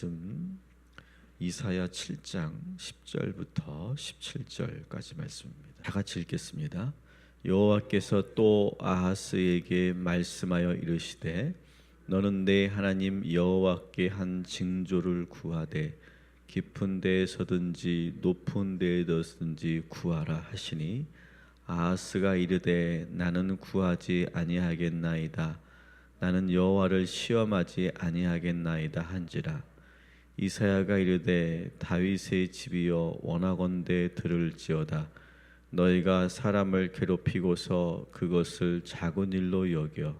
말씀 이사야 7장 10절부터 17절까지 말씀입니다. 다 같이 읽겠습니다. 여호와께서 또 아하스에게 말씀하여 이르시되 너는 내 하나님 여호와께 한 징조를 구하되 깊은 데에서든지 높은 데에서든지 구하라 하시니 아하스가 이르되 나는 구하지 아니하겠나이다. 나는 여호와를 시험하지 아니하겠나이다 한지라. 이사야가 이르되 다윗의 집이여 원하건대 들을지어다. 너희가 사람을 괴롭히고서 그것을 작은 일로 여겨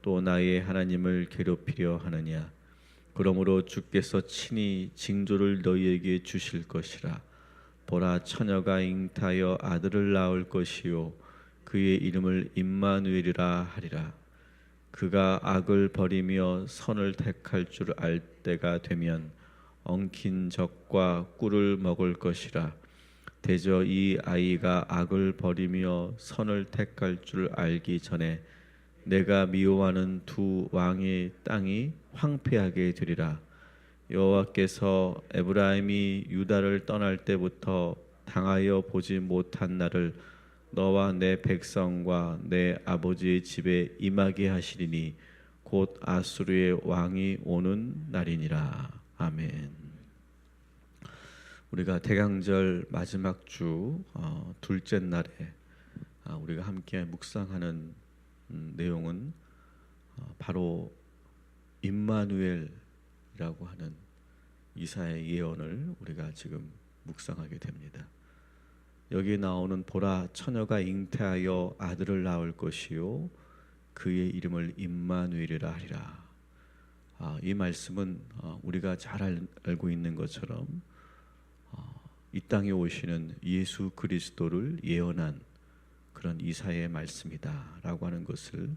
또 나의 하나님을 괴롭히려 하느냐. 그러므로 주께서 친히 징조를 너희에게 주실 것이라. 보라, 처녀가 잉타하여 아들을 낳을 것이요 그의 이름을 임마누엘이라 하리라. 그가 악을 버리며 선을 택할 줄 알 때가 되면 엉킨 적과 꿀을 먹을 것이라. 대저 이 아이가 악을 버리며 선을 택할 줄 알기 전에 내가 미워하는 두 왕의 땅이 황폐하게 되리라. 여호와께서 에브라임이 유다를 떠날 때부터 당하여 보지 못한 날을 너와 내 백성과 내 아버지의 집에 임하게 하시리니 곧 아수르의 왕이 오는 날이니라. 아멘. 우리가 대강절 마지막 주 둘째 날에 우리가 함께 묵상하는 내용은 바로 임마누엘이라고 하는 이사야의 예언을 우리가 지금 묵상하게 됩니다. 여기 나오는 보라, 처녀가 잉태하여 아들을 낳을 것이요 그의 이름을 임마누엘이라 하리라. 이 말씀은 우리가 잘 알고 있는 것처럼 이 땅에 오시는 예수 그리스도를 예언한 그런 이사야의 말씀이다라고 하는 것을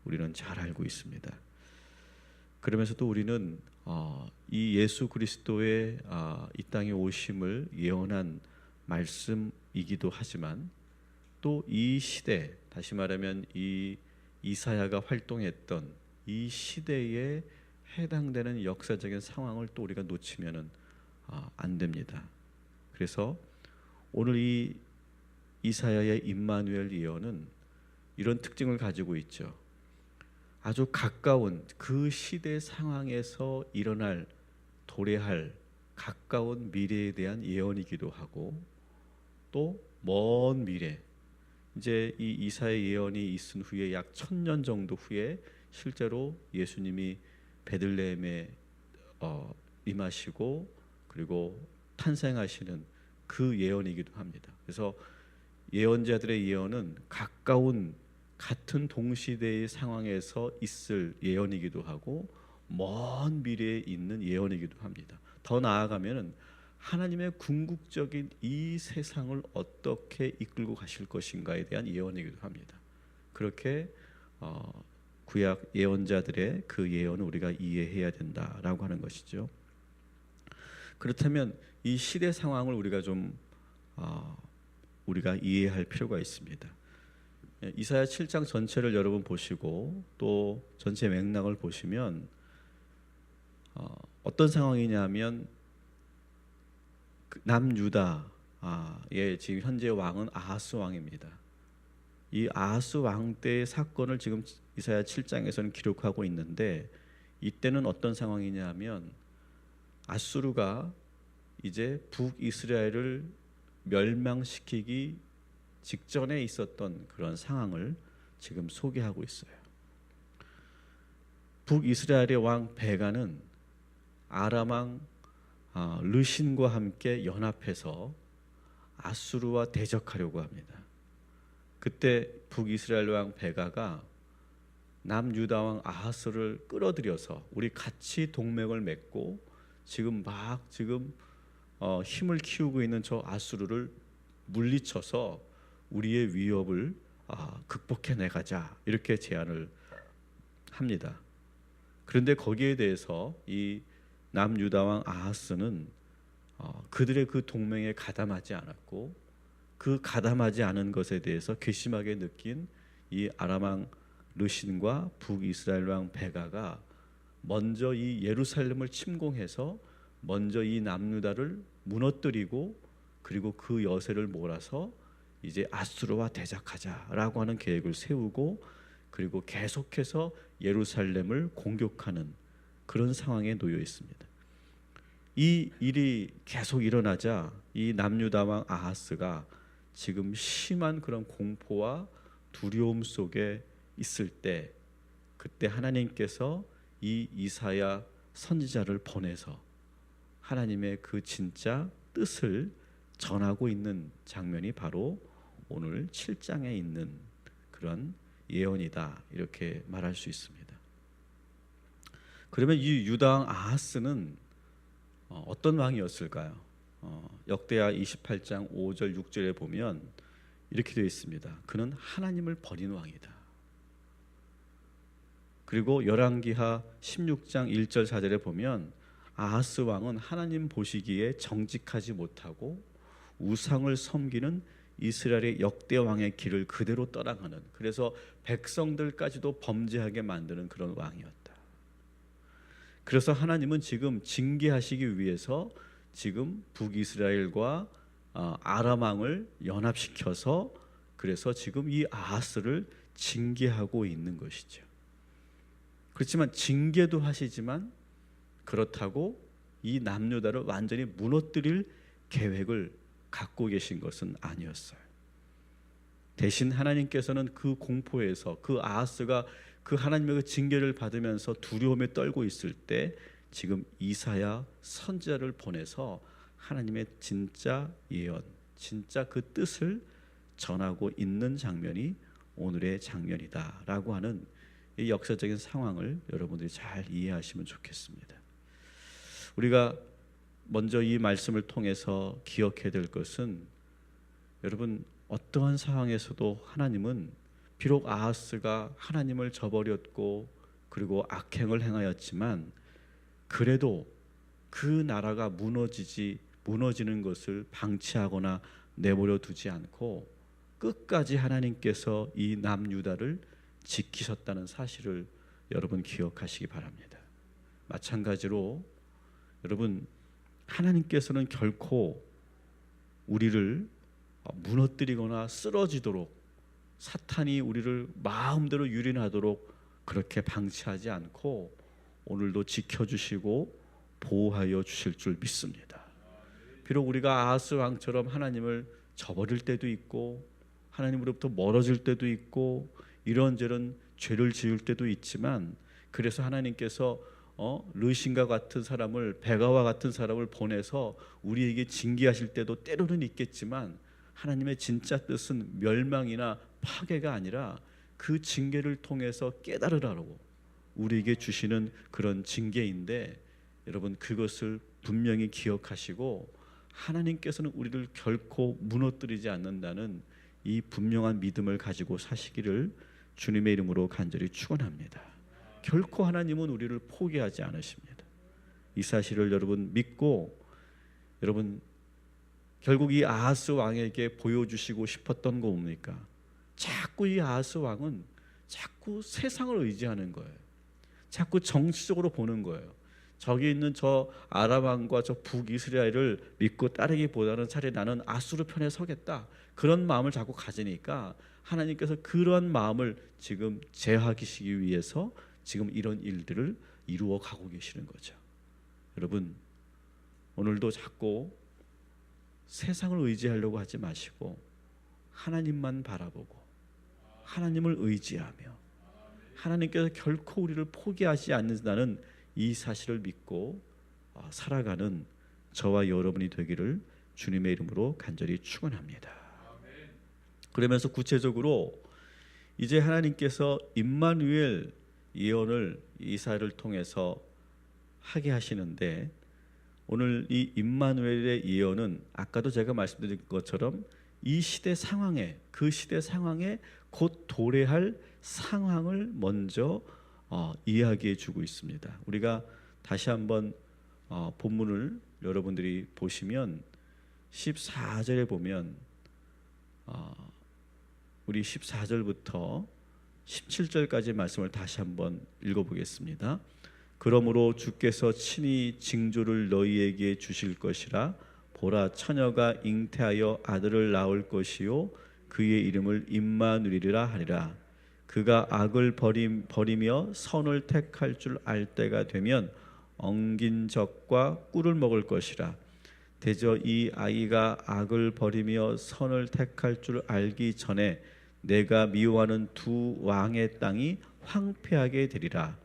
우리는 잘 알고 있습니다. 그러면서도 우리는 이 예수 그리스도의 이 땅에 오심을 예언한 말씀이기도 하지만 또 이 시대, 다시 말하면 이 이사야가 활동했던 이 시대에 해당되는 역사적인 상황을 또 우리가 놓치면은 안 됩니다. 그래서 오늘 이 이사야의 임마누엘 예언은 이런 특징을 가지고 있죠. 아주 가까운 그 시대 상황에서 일어날 도래할 가까운 미래에 대한 예언이기도 하고 또 먼 미래, 이제 이 이사야 예언이 있은 후에 약 1000년 정도 후에 실제로 예수님이 베들레헴에 임하시고 그리고 탄생하시는 그 예언이기도 합니다. 그래서 예언자들의 예언은 가까운 같은 동시대의 상황에서 있을 예언이기도 하고 먼 미래에 있는 예언이기도 합니다. 더 나아가면은 하나님의 궁극적인 이 세상을 어떻게 이끌고 가실 것인가에 대한 예언이기도 합니다. 그렇게 구약 예언자들의 그 예언을 우리가 이해해야 된다라고 하는 것이죠. 그렇다면 이 시대 상황을 우리가 좀 우리가 이해할 필요가 있습니다. 이사야 7장 전체를 여러분 보시고 또 전체 맥락을 보시면 어떤 상황이냐면 남유다의 지금 현재 왕은 아하스 왕입니다. 이 아하스 왕 때의 사건을 지금 이사야 7장에서는 기록하고 있는데 이때는 어떤 상황이냐면 아수르가 이제 북이스라엘을 멸망시키기 직전에 있었던 그런 상황을 지금 소개하고 있어요. 북이스라엘의 왕 베가는 아람 왕 르신과 함께 연합해서 아수르와 대적하려고 합니다. 그때 북이스라엘 왕 베가가 남유다 왕 아하스를 끌어들여서 우리 같이 동맹을 맺고 지금 힘을 키우고 있는 저 아수르를 물리쳐서 우리의 위협을 극복해 내가자, 이렇게 제안을 합니다. 그런데 거기에 대해서 이 남유다 왕 아하스는 그들의 그 동맹에 가담하지 않았고 그 가담하지 않은 것에 대해서 괘씸하게 느낀 이 아람 왕 르신과 북이스라엘 왕 베가가 먼저 이 예루살렘을 침공해서 먼저 이 남유다를 무너뜨리고 그리고 그 여세를 몰아서 이제 아수르와 대적하자라고 하는 계획을 세우고 그리고 계속해서 예루살렘을 공격하는 그런 상황에 놓여 있습니다. 이 일이 계속 일어나자 이 남유다 왕 아하스가 지금 심한 그런 공포와 두려움 속에 있을 때 그때 하나님께서 이 이사야 선지자를 보내서 하나님의 그 진짜 뜻을 전하고 있는 장면이 바로 오늘 7장에 있는 그런 예언이다 이렇게 말할 수 있습니다. 그러면 이 유다 왕 아하스는 어떤 왕이었을까요? 역대하 28장 5절 6절에 보면 이렇게 되어 있습니다. 그는 하나님을 버린 왕이다. 그리고 열왕기하 16장 1절 4절에 보면 아하스 왕은 하나님 보시기에 정직하지 못하고 우상을 섬기는 이스라엘의 역대 왕의 길을 그대로 따라가는, 그래서 백성들까지도 범죄하게 만드는 그런 왕이었다. 그래서 하나님은 지금 징계하시기 위해서 지금 북이스라엘과 아람 왕을 연합시켜서 그래서 지금 이 아하스를 징계하고 있는 것이죠. 그렇지만 징계도 하시지만 그렇다고 이 남유다를 완전히 무너뜨릴 계획을 갖고 계신 것은 아니었어요. 대신 하나님께서는 그 공포에서 그 아하스가 그 하나님의 그 징계를 받으면서 두려움에 떨고 있을 때 지금 이사야 선지자를 보내서 하나님의 진짜 예언, 진짜 그 뜻을 전하고 있는 장면이 오늘의 장면이다라고 하는 이 역사적인 상황을 여러분들이 잘 이해하시면 좋겠습니다. 우리가 먼저 이 말씀을 통해서 기억해야 될 것은, 여러분 어떠한 상황에서도 하나님은 비록 아하스가 하나님을 저버렸고 그리고 악행을 행하였지만 그래도 그 나라가 무너지는 것을 방치하거나 내버려 두지 않고 끝까지 하나님께서 이 남유다를 지키셨다는 사실을 여러분 기억하시기 바랍니다. 마찬가지로 여러분 하나님께서는 결코 우리를 무너뜨리거나 쓰러지도록 사탄이 우리를 마음대로 유린하도록 그렇게 방치하지 않고 오늘도 지켜주시고 보호하여 주실 줄 믿습니다. 비록 우리가 아하스 왕처럼 하나님을 저버릴 때도 있고 하나님으로부터 멀어질 때도 있고 이런저런 죄를 지을 때도 있지만, 그래서 하나님께서 르신과 같은 사람을, 베가와 같은 사람을 보내서 우리에게 징계하실 때도 때로는 있겠지만 하나님의 진짜 뜻은 멸망이나 파괴가 아니라 그 징계를 통해서 깨달으라고 우리에게 주시는 그런 징계인데, 여러분 그것을 분명히 기억하시고 하나님께서는 우리를 결코 무너뜨리지 않는다는 이 분명한 믿음을 가지고 사시기를 주님의 이름으로 간절히 축원합니다. 결코 하나님은 우리를 포기하지 않으십니다. 이 사실을 여러분 믿고, 여러분 결국 이 아하스 왕에게 보여주시고 싶었던 거 뭡니까? 자꾸 이 아하스 왕은 자꾸 세상을 의지하는 거예요. 자꾸 정치적으로 보는 거예요. 저기 있는 저 아람 왕과 저 북이스라엘을 믿고 따르기보다는 차라리 나는 아수르 편에 서겠다, 그런 마음을 자꾸 가지니까 하나님께서 그러한 마음을 지금 제하시기 위해서 지금 이런 일들을 이루어 가고 계시는 거죠. 여러분 오늘도 자꾸 세상을 의지하려고 하지 마시고 하나님만 바라보고 하나님을 의지하며 하나님께서 결코 우리를 포기하지 않는다는 이 사실을 믿고 살아가는 저와 여러분이 되기를 주님의 이름으로 간절히 축원합니다. 그러면서 구체적으로 이제 하나님께서 임마누엘 예언을 이사야를 통해서 하게 하시는데, 오늘 이 임마누엘의 예언은 아까도 제가 말씀드린 것처럼 이 시대 상황에, 그 시대 상황에 곧 도래할 상황을 먼저 이야기해 주고 있습니다. 우리가 다시 한번 본문을 여러분들이 보시면 14절에 보면 우리 14절부터 17절까지 말씀을 다시 한번 읽어보겠습니다. 그러므로 주께서 친히 징조를 너희에게 주실 것이라. 보라, 처녀가 잉태하여 아들을 낳을 것이요 그의 이름을 임마누엘이라 하리라. 그가 악을 버리며 선을 택할 줄 알 때가 되면 엉긴 적과 꿀을 먹을 것이라. 대저 이 아이가 악을 버리며 선을 택할 줄 알기 전에 내가 미워하는 두 왕의 땅이 황폐하게 되리라.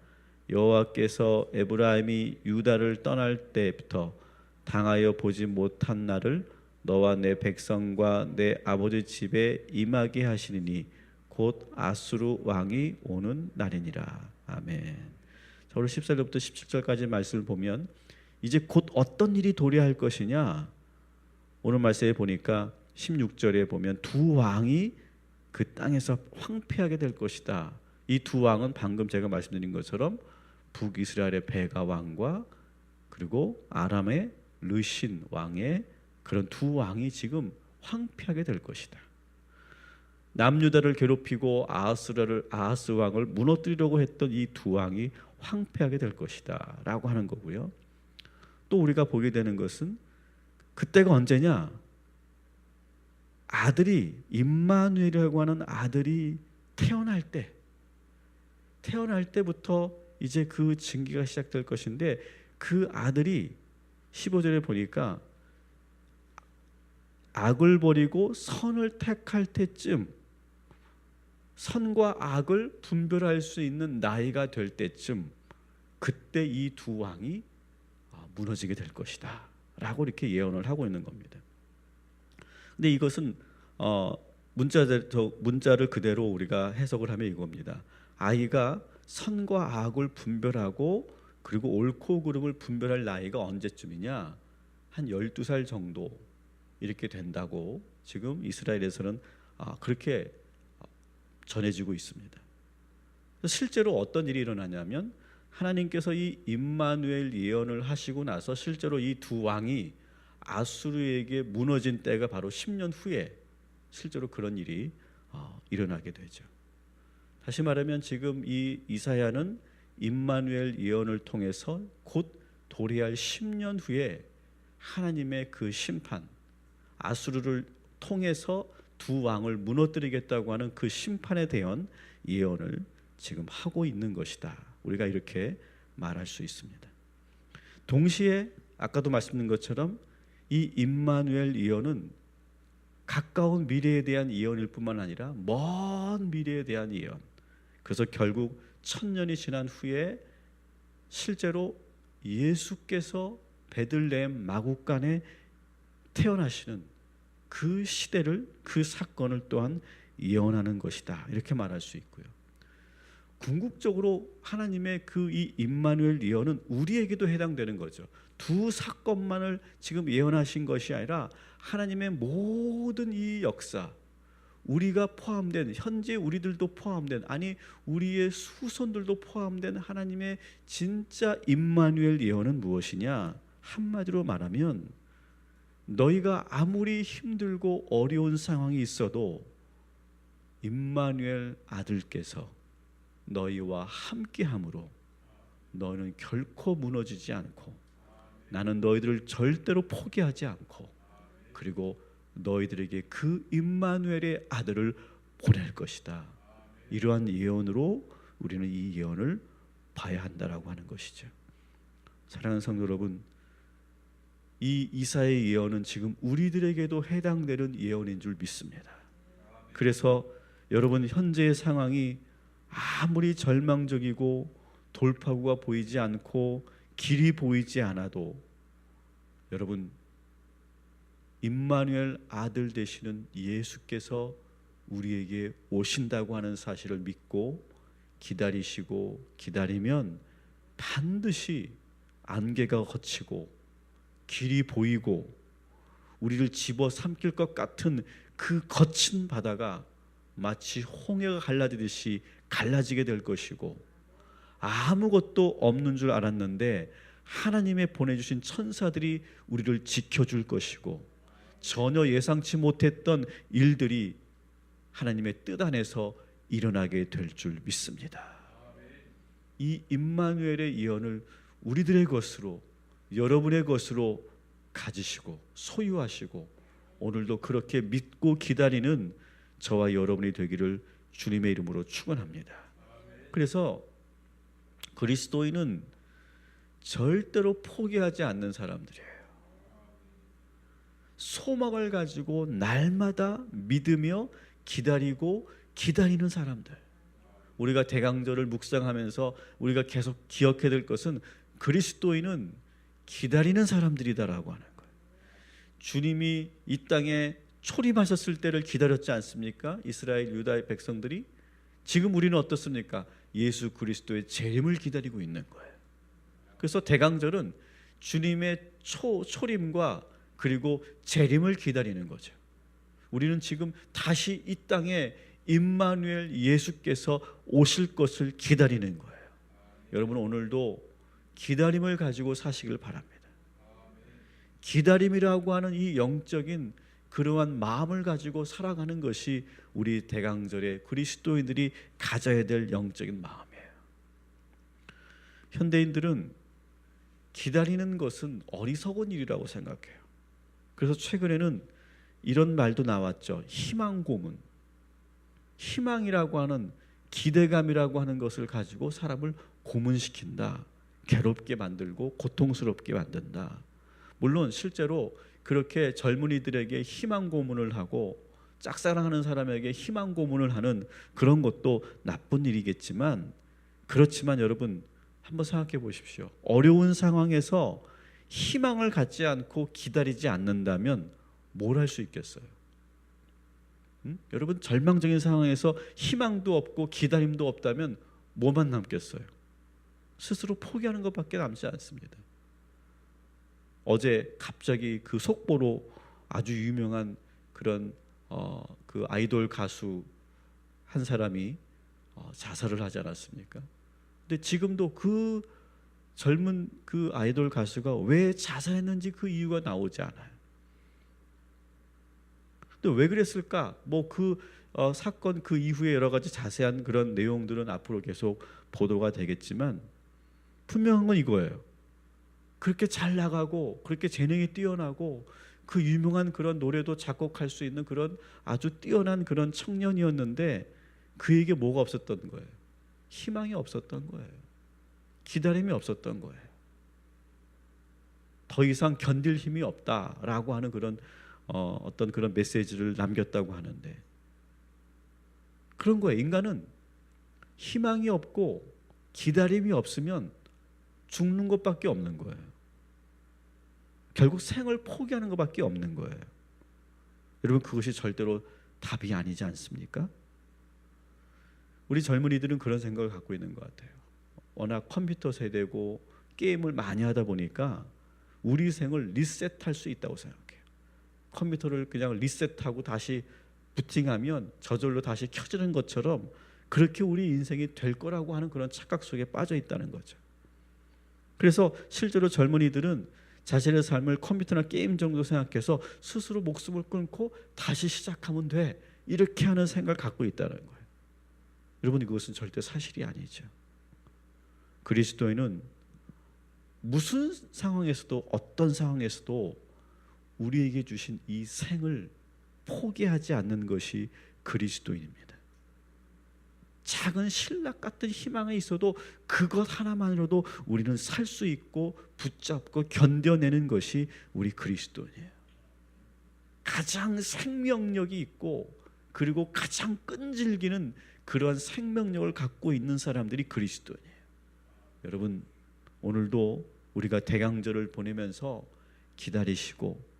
여호와께서 에브라임이 유다를 떠날 때부터 당하여 보지 못한 날을 너와 내 백성과 내 아버지 집에 임하게 하시리니 곧 아수르 왕이 오는 날이니라. 아멘. 자, 오늘 14절부터 17절까지 말씀을 보면 이제 곧 어떤 일이 도래할 것이냐. 오늘 말씀에 보니까 16절에 보면 두 왕이 그 땅에서 황폐하게 될 것이다. 이 두 왕은 방금 제가 말씀드린 것처럼 북이스라엘의 베가 왕과 그리고 아람의 르신 왕의 그런 두 왕이 지금 황폐하게 될 것이다. 남유다를 괴롭히고 아하스 왕을 무너뜨리려고 했던 이 두 왕이 황폐하게 될 것이다 라고 하는 거고요. 또 우리가 보게 되는 것은 그때가 언제냐? 아들이 임마누엘이라고 하는 아들이 태어날 때부터 이제 그 징계가 시작될 것인데, 그 아들이 15절에 보니까 악을 버리고 선을 택할 때쯤, 선과 악을 분별할 수 있는 나이가 될 때쯤, 그때 이 두 왕이 무너지게 될 것이다 라고 이렇게 예언을 하고 있는 겁니다. 근데 이것은 문자를 그대로 우리가 해석을 하면 이겁니다. 아이가 선과 악을 분별하고 그리고 옳고 그름을 분별할 나이가 언제쯤이냐? 한 12살 정도 이렇게 된다고 지금 이스라엘에서는 그렇게 전해지고 있습니다. 실제로 어떤 일이 일어나냐면, 하나님께서 이 임마누엘 예언을 하시고 나서 실제로 이 두 왕이 아수르에게 무너진 때가 바로 10년 후에 실제로 그런 일이 일어나게 되죠. 다시 말하면 지금 이 이사야는 임마누엘 예언을 통해서 곧 도래할 10년 후에 하나님의 그 심판, 아수르를 통해서 두 왕을 무너뜨리겠다고 하는 그 심판에 대한 예언을 지금 하고 있는 것이다. 우리가 이렇게 말할 수 있습니다. 동시에 아까도 말씀드린 것처럼 이 임마누엘 예언은 가까운 미래에 대한 예언일 뿐만 아니라 먼 미래에 대한 예언. 그래서 결국 1000년이 지난 후에 실제로 예수께서 베들레헴 마구간에 태어나시는 그 시대를, 그 사건을 또한 예언하는 것이다 이렇게 말할 수 있고요. 궁극적으로 하나님의 그 이 임마누엘 예언은 우리에게도 해당되는 거죠. 두 사건만을 지금 예언하신 것이 아니라 하나님의 모든 이 역사, 우리가 포함된, 현재 우리들도 포함된, 아니 우리의 후손들도 포함된 하나님의 진짜 임마누엘 예언은 무엇이냐? 한마디로 말하면 너희가 아무리 힘들고 어려운 상황이 있어도 임마누엘 아들께서 너희와 함께함으로 너희는 결코 무너지지 않고, 나는 너희들을 절대로 포기하지 않고, 그리고 너희들에게 그 임마누엘의 아들을 보낼 것이다. 이러한 예언으로 우리는 이 예언을 봐야 한다라고 하는 것이죠. 사랑하는 성도 여러분, 이 이사야의 예언은 지금 우리들에게도 해당되는 예언인 줄 믿습니다. 그래서 여러분, 현재의 상황이 아무리 절망적이고 돌파구가 보이지 않고 길이 보이지 않아도 여러분, 임마누엘 아들 되시는 예수께서 우리에게 오신다고 하는 사실을 믿고 기다리시고 기다리면 반드시 안개가 걷히고 길이 보이고 우리를 집어삼킬 것 같은 그 거친 바다가 마치 홍해가 갈라지듯이 갈라지게 될 것이고, 아무것도 없는 줄 알았는데 하나님의 보내주신 천사들이 우리를 지켜줄 것이고, 전혀 예상치 못했던 일들이 하나님의 뜻 안에서 일어나게 될 줄 믿습니다. 이 임마누엘의 예언을 우리들의 것으로, 여러분의 것으로 가지시고 소유하시고 오늘도 그렇게 믿고 기다리는 저와 여러분이 되기를 주님의 이름으로 축원합니다. 그래서 그리스도인은 절대로 포기하지 않는 사람들이에요. 소망을 가지고 날마다 믿으며 기다리는 사람들. 우리가 대강절을 묵상하면서 우리가 계속 기억해야 될 것은 그리스도인은 기다리는 사람들이다라고 하는 거예요. 주님이 이 땅에 초림하셨을 때를 기다렸지 않습니까? 이스라엘 유다의 백성들이. 지금 우리는 어떻습니까? 예수 그리스도의 재림을 기다리고 있는 거예요. 그래서 대강절은 주님의 초림과 그리고 재림을 기다리는 거죠. 우리는 지금 다시 이 땅에 임마누엘 예수께서 오실 것을 기다리는 거예요. 여러분 오늘도 기다림을 가지고 사시길 바랍니다. 기다림이라고 하는 이 영적인 그러한 마음을 가지고 살아가는 것이 우리 대강절의 그리스도인들이 가져야 될 영적인 마음이에요. 현대인들은 기다리는 것은 어리석은 일이라고 생각해요. 그래서 최근에는 이런 말도 나왔죠. 희망 고문. 희망이라고 하는 기대감이라고 하는 것을 가지고 사람을 고문시킨다. 괴롭게 만들고 고통스럽게 만든다. 물론 실제로 그렇게 젊은이들에게 희망 고문을 하고 짝사랑하는 사람에게 희망 고문을 하는 그런 것도 나쁜 일이겠지만, 그렇지만 여러분 한번 생각해 보십시오. 어려운 상황에서 희망을 갖지 않고 기다리지 않는다면 뭘 할 수 있겠어요? 여러분 절망적인 상황에서 희망도 없고 기다림도 없다면 뭐만 남겠어요? 스스로 포기하는 것밖에 남지 않습니다. 어제 갑자기 그 속보로 아주 유명한 그런 그 아이돌 가수 한 사람이 자살을 하지 않았습니까? 근데 지금도 그 젊은 그 아이돌 가수가 왜 자살했는지 그 이유가 나오지 않아요. 근데 왜 그랬을까? 뭐 그 사건 그 이후에 여러 가지 자세한 그런 내용들은 앞으로 계속 보도가 되겠지만 분명한 건 이거예요. 그렇게 잘 나가고 그렇게 재능이 뛰어나고 그 유명한 그런 노래도 작곡할 수 있는 그런 아주 뛰어난 그런 청년이었는데 그에게 뭐가 없었던 거예요? 희망이 없었던 거예요. 기다림이 없었던 거예요. 더 이상 견딜 힘이 없다라고 하는 그런 어떤 그런 메시지를 남겼다고 하는데, 그런 거예요. 인간은 희망이 없고 기다림이 없으면 죽는 것밖에 없는 거예요. 결국 생을 포기하는 것밖에 없는 거예요. 여러분 그것이 절대로 답이 아니지 않습니까? 우리 젊은이들은 그런 생각을 갖고 있는 것 같아요. 워낙 컴퓨터 세대고 게임을 많이 하다 보니까 우리 생을 리셋할 수 있다고 생각해요. 컴퓨터를 그냥 리셋하고 다시 부팅하면 저절로 다시 켜지는 것처럼 그렇게 우리 인생이 될 거라고 하는 그런 착각 속에 빠져 있다는 거죠. 그래서 실제로 젊은이들은 자신의 삶을 컴퓨터나 게임 정도 생각해서 스스로 목숨을 끊고 다시 시작하면 돼, 이렇게 하는 생각을 갖고 있다는 거예요. 여러분 이것은 절대 사실이 아니죠. 그리스도인은 무슨 상황에서도 어떤 상황에서도 우리에게 주신 이 생을 포기하지 않는 것이 그리스도인입니다. 작은 신락 같은 희망이 있어도 그것 하나만으로도 우리는 살 수 있고 붙잡고 견뎌내는 것이 우리 그리스도인이에요. 가장 생명력이 있고 그리고 가장 끈질기는 그러한 생명력을 갖고 있는 사람들이 그리스도인이에요. 여러분 오늘도 우리가 대강절을 보내면서 기다리시고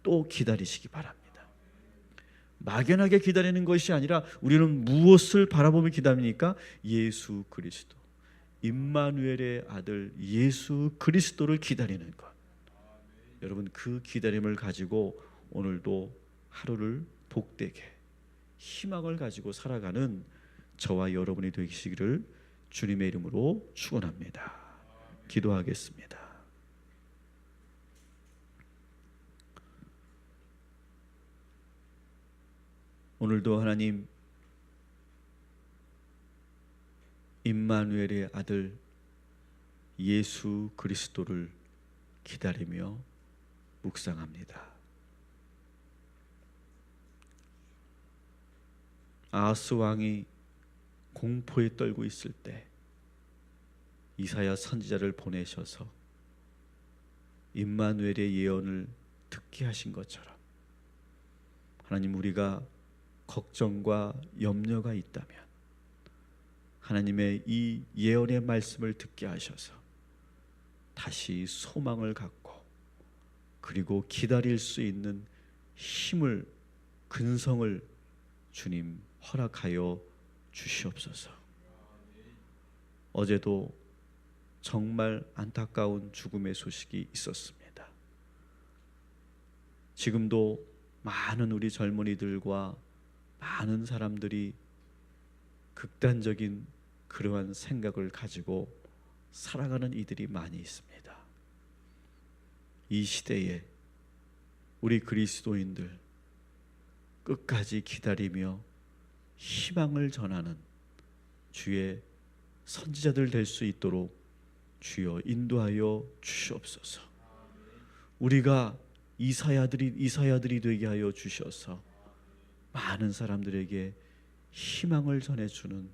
또 기다리시기 바랍니다. 막연하게 기다리는 것이 아니라 우리는 무엇을 바라보며 기다립니까? 예수 그리스도, 임마누엘의 아들 예수 그리스도를 기다리는 것. 여러분 그 기다림을 가지고 오늘도 하루를 복되게 희망을 가지고 살아가는 저와 여러분이 되시기를 주님의 이름으로 축원합니다. 기도하겠습니다. 오늘도 하나님 임마누엘의 아들 예수 그리스도를 기다리며 묵상합니다. 아하스 왕이 공포에 떨고 있을 때 이사야 선지자를 보내셔서 임마누엘의 예언을 듣게 하신 것처럼 하나님, 우리가 걱정과 염려가 있다면 하나님의 이 예언의 말씀을 듣게 하셔서 다시 소망을 갖고 그리고 기다릴 수 있는 힘을, 근성을 주님 허락하여 주시옵소서. 어제도 정말 안타까운 죽음의 소식이 있었습니다. 지금도 많은 우리 젊은이들과 많은 사람들이 극단적인 그러한 생각을 가지고 살아가는 이들이 많이 있습니다. 이 시대에 우리 그리스도인들 끝까지 기다리며 희망을 전하는 주의 선지자들 될 수 있도록 주여 인도하여 주시옵소서. 우리가 이사야들이 되게 하여 주셔서 많은 사람들에게 희망을 전해주는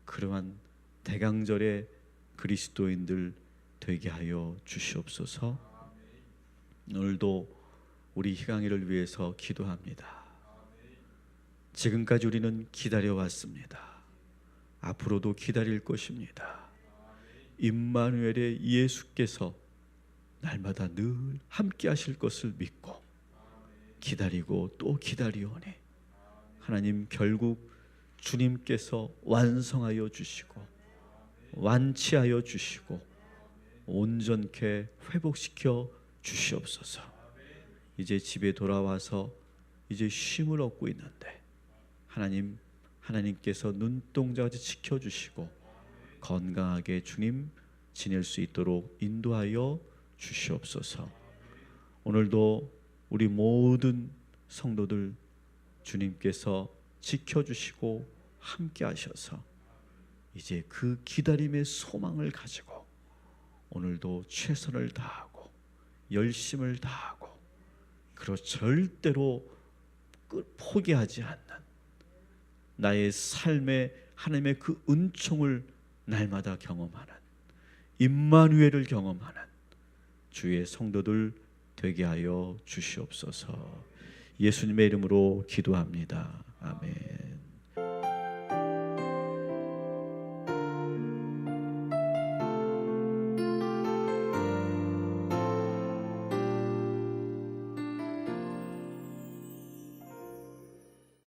그러한 대강절의 그리스도인들 되게 하여 주시옵소서. 오늘도 우리 희강이를 위해서 기도합니다. 지금까지 우리는 기다려왔습니다. 앞으로도 기다릴 것입니다. 임마누엘의 예수께서 날마다 늘 함께 하실 것을 믿고 기다리고 또 기다리오니 하나님, 결국 주님께서 완성하여 주시고 완치하여 주시고 온전케 회복시켜 주시옵소서. 이제 집에 돌아와서 이제 쉼을 얻고 있는데 하나님께서 눈동자같이 지켜주시고 건강하게 주님 지낼 수 있도록 인도하여 주시옵소서. 오늘도 우리 모든 성도들 주님께서 지켜주시고 함께 하셔서 이제 그 기다림의 소망을 가지고 오늘도 최선을 다하고 열심을 다하고 그리고 절대로 포기하지 않는 나의 삶에 하나님의 그 은총을 날마다 경험하는 임마누엘을 경험하는 주의 성도들 되게 하여 주시옵소서. 예수님의 이름으로 기도합니다. 아멘.